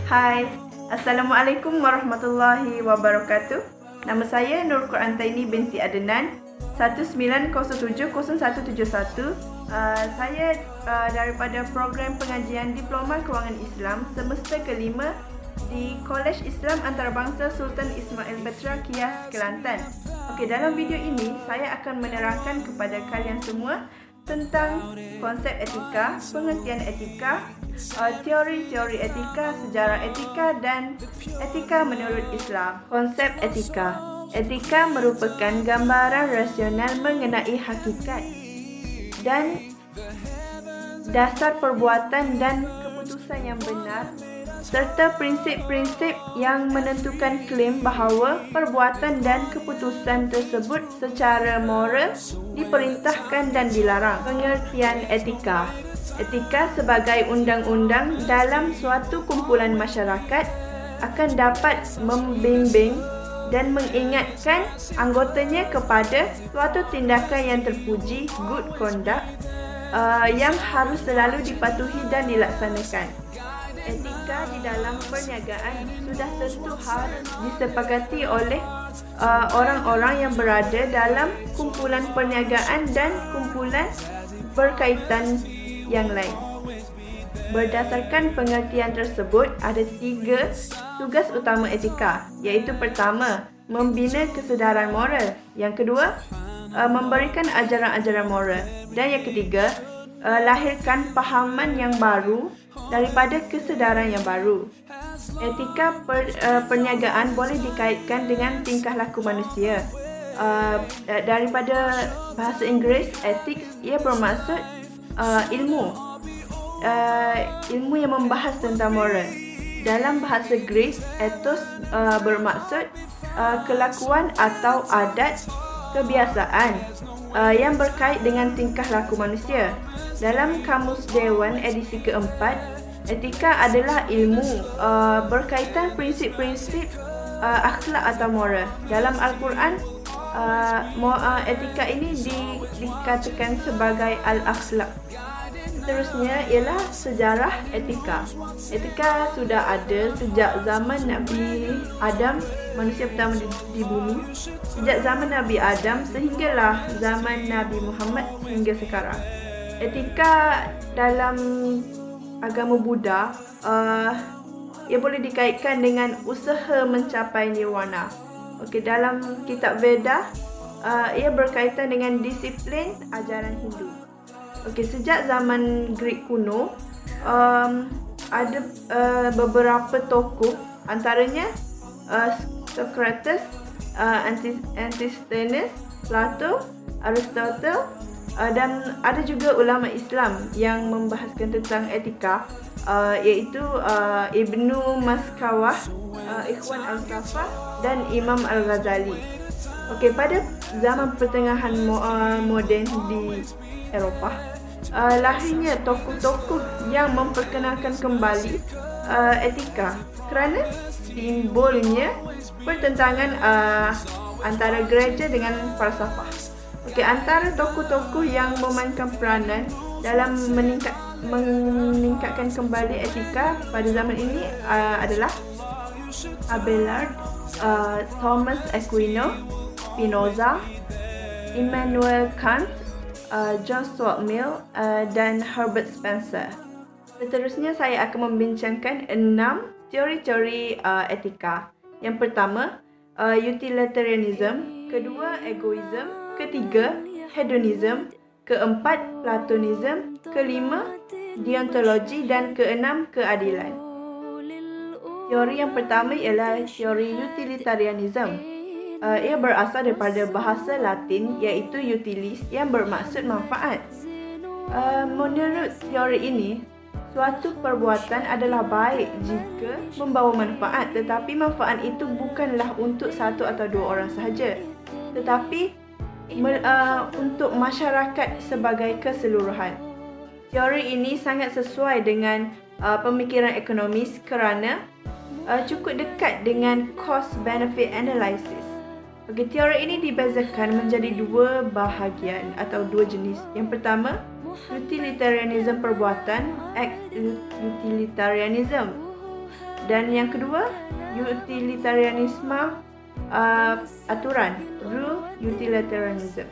Hai, Assalamualaikum warahmatullahi wabarakatuh. Nama saya Nur Qurantaini binti Adnan, 19070171. Saya daripada program pengajian Diploma Kewangan Islam semester kelima di Kolej Islam Antarabangsa Sultan Ismail Petra, Kias, Kelantan. Okey, dalam video ini saya akan menerangkan kepada kalian semua tentang konsep etika, pengertian etika, teori-teori etika, sejarah etika dan etika menurut Islam. Konsep etika. Etika merupakan gambaran rasional mengenai hakikat dan dasar perbuatan dan keputusan yang benar serta prinsip-prinsip yang menentukan klaim bahawa perbuatan dan keputusan tersebut secara moral diperintahkan dan dilarang. Pengertian etika. Etika sebagai undang-undang dalam suatu kumpulan masyarakat akan dapat membimbing dan mengingatkan anggotanya kepada suatu tindakan yang terpuji, good conduct, yang harus selalu dipatuhi dan dilaksanakan. Etika di dalam perniagaan sudah tentu harus disepakati oleh orang-orang yang berada dalam kumpulan perniagaan dan kumpulan berkaitan yang lain. Berdasarkan pengertian tersebut, ada 3 tugas utama etika, iaitu pertama, membina kesedaran moral, yang kedua, memberikan ajaran-ajaran moral, dan yang ketiga, lahirkan pahaman yang baru daripada kesedaran yang baru. Etika perniagaan boleh dikaitkan dengan tingkah laku manusia. Daripada bahasa Inggeris, ethics, ia bermaksud ilmu yang membahas tentang moral. Dalam bahasa Greek, ethos bermaksud kelakuan atau adat, kebiasaan yang berkait dengan tingkah laku manusia. Dalam Kamus Dewan edisi keempat, etika adalah ilmu berkaitan prinsip-prinsip akhlak atau moral. Dalam Al-Quran, etika ini dikatakan sebagai al-akhlak. Seterusnya ialah sejarah etika. Etika sudah ada sejak zaman Nabi Adam, manusia pertama di bumi. Sejak zaman Nabi Adam sehinggalah zaman Nabi Muhammad hingga sekarang. Etika dalam agama Buddha ia boleh dikaitkan dengan usaha mencapai nirwana. Okey, dalam kitab Veda ia berkaitan dengan disiplin ajaran Hindu. Okey, sejak zaman Greek kuno ada beberapa tokoh, antaranya Socrates, Antisthenes, Plato, Aristotle, dan ada juga ulama Islam yang membahaskan tentang etika, iaitu Ibnu Maskawah, Ikhwan Al-Safah dan Imam Al-Ghazali. Okey, pada zaman pertengahan moden di Eropah, lahirnya tokoh-tokoh yang memperkenalkan kembali etika kerana simbolnya pertentangan antara gereja dengan falsafah. Okey, antara tokoh-tokoh yang memainkan peranan dalam meningkatkan kembali etika pada zaman ini adalah Abelard, Thomas Aquino, Spinoza, Immanuel Kant, John Stuart Mill, dan Herbert Spencer. Seterusnya saya akan membincangkan 6 teori-teori etika. Yang pertama, utilitarianism, kedua, egoism, ketiga, hedonism, keempat, platonism, kelima, deontologi, dan keenam, keadilan. Teori yang pertama ialah teori utilitarianism. Ia berasal daripada bahasa Latin iaitu utilis yang bermaksud manfaat. Menurut teori ini, suatu perbuatan adalah baik jika membawa manfaat, tetapi manfaat itu bukanlah untuk satu atau dua orang sahaja, tetapi untuk masyarakat sebagai keseluruhan. Teori ini sangat sesuai dengan pemikiran ekonomis kerana cukup dekat dengan cost-benefit analysis. Okey, teori ini dibezakan menjadi 2 bahagian atau 2 jenis. Yang pertama, utilitarianism perbuatan, act utilitarianism. Dan yang kedua, utilitarianisme aturan, rule utilitarianism.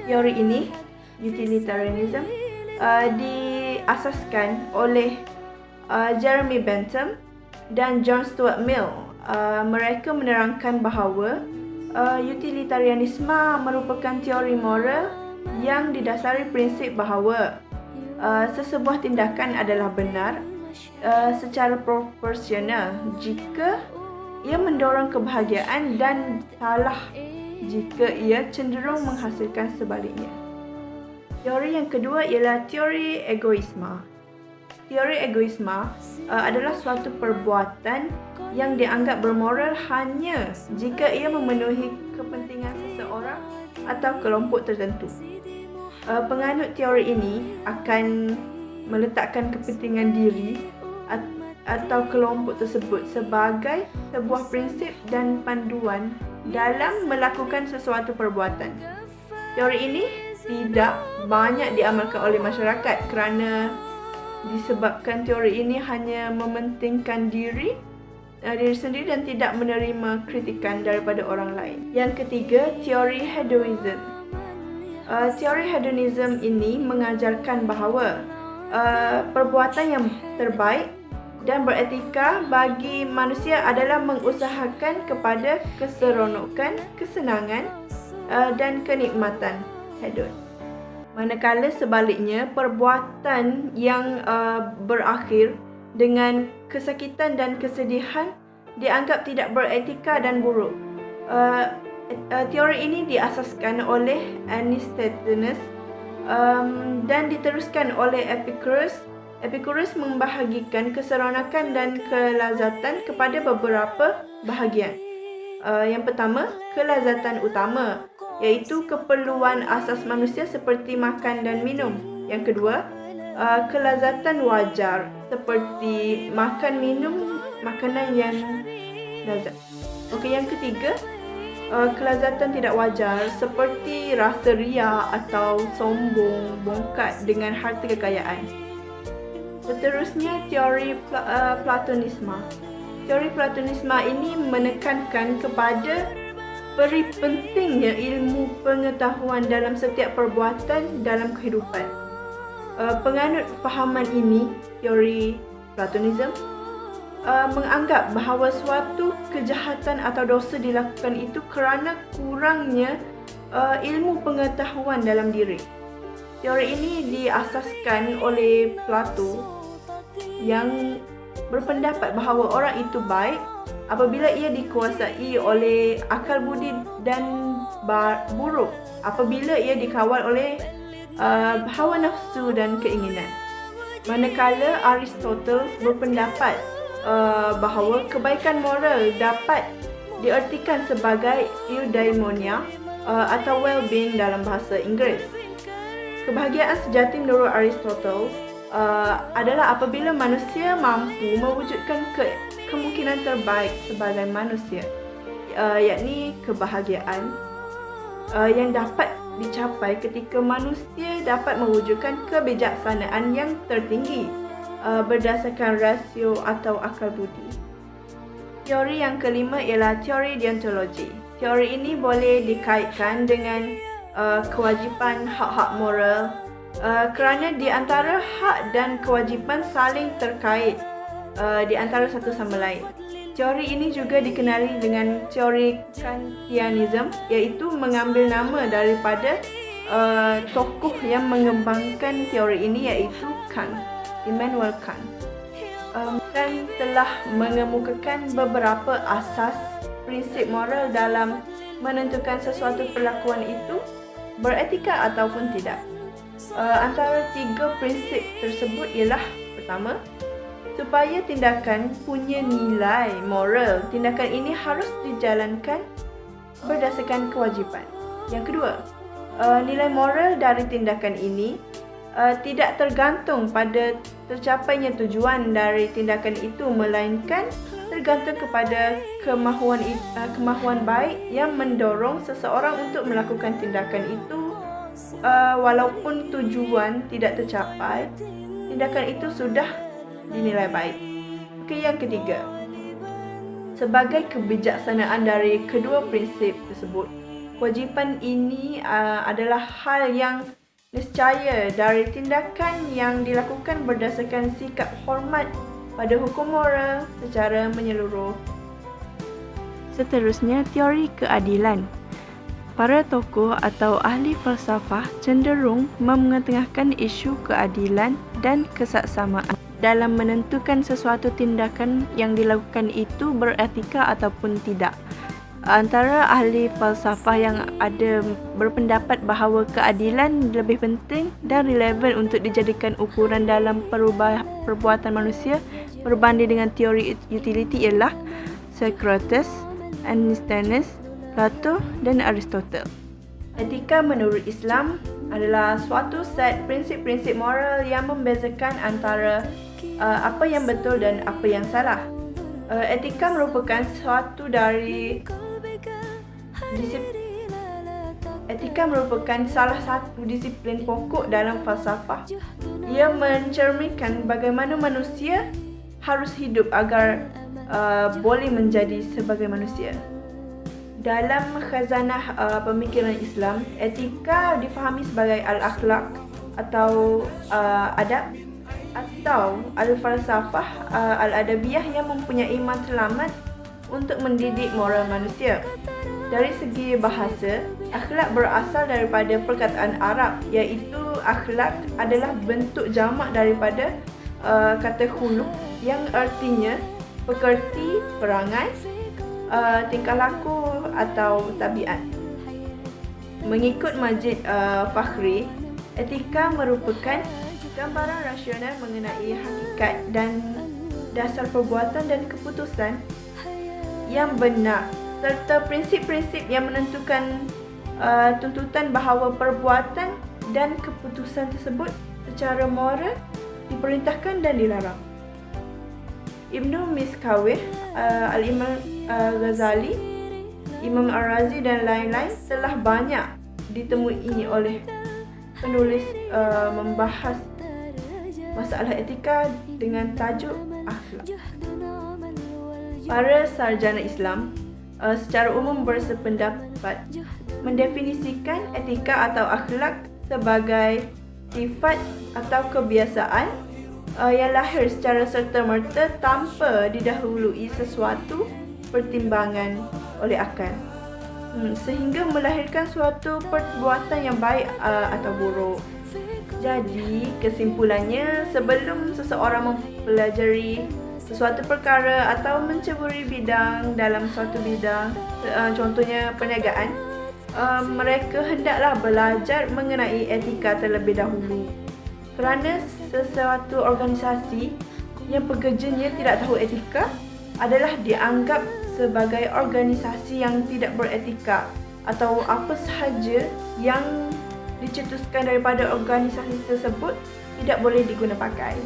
Teori ini, utilitarianism, diasaskan oleh Jeremy Bentham dan John Stuart Mill. Mereka menerangkan bahawa utilitarianisme merupakan teori moral yang didasari prinsip bahawa sesebuah tindakan adalah benar secara proporsional jika ia mendorong kebahagiaan dan salah jika ia cenderung menghasilkan sebaliknya. Teori yang kedua ialah teori egoisme. Teori egoisme adalah suatu perbuatan yang dianggap bermoral hanya jika ia memenuhi kepentingan seseorang atau kelompok tertentu. Penganut teori ini akan meletakkan kepentingan diri atau kelompok tersebut sebagai sebuah prinsip dan panduan dalam melakukan sesuatu perbuatan. Teori ini tidak banyak diamalkan oleh masyarakat kerana disebabkan teori ini hanya mementingkan diri sendiri dan tidak menerima kritikan daripada orang lain. Yang ketiga, teori hedonism. Teori hedonism ini mengajarkan bahawa perbuatan yang terbaik dan beretika bagi manusia adalah mengusahakan kepada keseronokan, kesenangan dan kenikmatan hedon. Manakala sebaliknya, perbuatan yang berakhir dengan kesakitan dan kesedihan dianggap tidak beretika dan buruk. Teori ini diasaskan oleh Epictetus dan diteruskan oleh Epicurus. Epicurus membahagikan keseronokan dan kelazatan kepada beberapa bahagian. Yang pertama, kelazatan utama, iaitu keperluan asas manusia seperti makan dan minum. Yang kedua, kelazatan wajar seperti makan minum makanan yang lazat. Okey, yang ketiga, kelazatan tidak wajar seperti rasa riak atau sombong, bongkat dengan harta kekayaan. Seterusnya, teori Platonisme. Teori Platonisme ini menekankan kepada peri pentingnya ilmu pengetahuan dalam setiap perbuatan dalam kehidupan. Penganut fahaman ini, teori Platonism, menganggap bahawa suatu kejahatan atau dosa dilakukan itu kerana kurangnya ilmu pengetahuan dalam diri. Teori ini diasaskan oleh Plato yang berpendapat bahawa orang itu baik apabila ia dikuasai oleh akal budi dan buruk apabila ia dikawal oleh hawa nafsu dan keinginan. Manakala Aristoteles berpendapat bahawa kebaikan moral dapat diertikan sebagai eudaimonia atau well-being dalam bahasa Inggeris. Kebahagiaan sejati menurut Aristoteles adalah apabila manusia mampu mewujudkan kemungkinan terbaik sebagai manusia, yakni kebahagiaan yang dapat dicapai ketika manusia dapat mewujudkan kebijaksanaan yang tertinggi berdasarkan rasio atau akal budi. Teori yang kelima ialah teori deontologi. Teori ini boleh dikaitkan dengan kewajipan hak-hak moral kerana di antara hak dan kewajipan saling terkait di antara satu sama lain. Teori ini juga dikenali dengan teori Kantianism, iaitu mengambil nama daripada tokoh yang mengembangkan teori ini, iaitu Kant, Immanuel Kant. Kant telah mengemukakan beberapa asas prinsip moral dalam menentukan sesuatu perlakuan itu beretika ataupun tidak. Antara tiga prinsip tersebut ialah: pertama, supaya tindakan punya nilai moral, tindakan ini harus dijalankan berdasarkan kewajipan. Yang kedua, nilai moral dari tindakan ini tidak tergantung pada tercapainya tujuan dari tindakan itu, melainkan tergantung kepada kemahuan baik yang mendorong seseorang untuk melakukan tindakan itu. Walaupun tujuan tidak tercapai, tindakan itu sudah dinilai baik. Yang ketiga, sebagai kebijaksanaan dari kedua prinsip tersebut, kewajipan ini adalah hal yang nescaya dari tindakan yang dilakukan berdasarkan sikap hormat pada hukum moral secara menyeluruh. Seterusnya, teori keadilan. Para tokoh atau ahli falsafah cenderung mengetengahkan isu keadilan dan kesaksamaan dalam menentukan sesuatu tindakan yang dilakukan itu beretika ataupun tidak. Antara ahli falsafah yang ada berpendapat bahawa keadilan lebih penting dan relevan untuk dijadikan ukuran dalam perbuatan manusia berbanding dengan teori utility ialah Socrates, Antisthenes, Plato dan Aristotle. Etika menurut Islam adalah suatu set prinsip-prinsip moral yang membezakan antara apa yang betul dan apa yang salah. Etika merupakan salah satu disiplin pokok dalam falsafah. Ia mencerminkan bagaimana manusia harus hidup agar boleh menjadi sebagai manusia. Dalam khazanah pemikiran Islam, etika difahami sebagai al-akhlaq atau adab atau al-falsafah al-adabiyah yang mempunyai matlamat untuk mendidik moral manusia. Dari segi bahasa, akhlak berasal daripada perkataan Arab, iaitu akhlak adalah bentuk jamak daripada kata khuluq yang artinya pekerti, perangai, tingkah laku atau tabiat. Mengikut Majid Fakhri, etika merupakan gambaran rasional mengenai hakikat dan dasar perbuatan dan keputusan yang benar, serta prinsip-prinsip yang menentukan tuntutan bahawa perbuatan dan keputusan tersebut secara moral diperintahkan dan dilarang. Ibnu Miskawih, Al-Imam Ghazali, Imam Ar-Razi dan lain-lain telah banyak ditemui oleh penulis membahas masalah etika dengan tajuk akhlak. Para sarjana Islam secara umum bersependapat mendefinisikan etika atau akhlak sebagai sifat atau kebiasaan yang lahir secara serta-merta tanpa didahului sesuatu pertimbangan oleh akal, sehingga melahirkan suatu perbuatan yang baik atau buruk. Jadi, kesimpulannya, sebelum seseorang mempelajari sesuatu perkara atau menceburi bidang dalam suatu bidang, contohnya perniagaan, mereka hendaklah belajar mengenai etika terlebih dahulu. Kerana sesuatu organisasi yang pekerjanya tidak tahu etika adalah dianggap sebagai organisasi yang tidak beretika, atau apa sahaja yang dicetuskan daripada organisasi tersebut tidak boleh diguna pakai.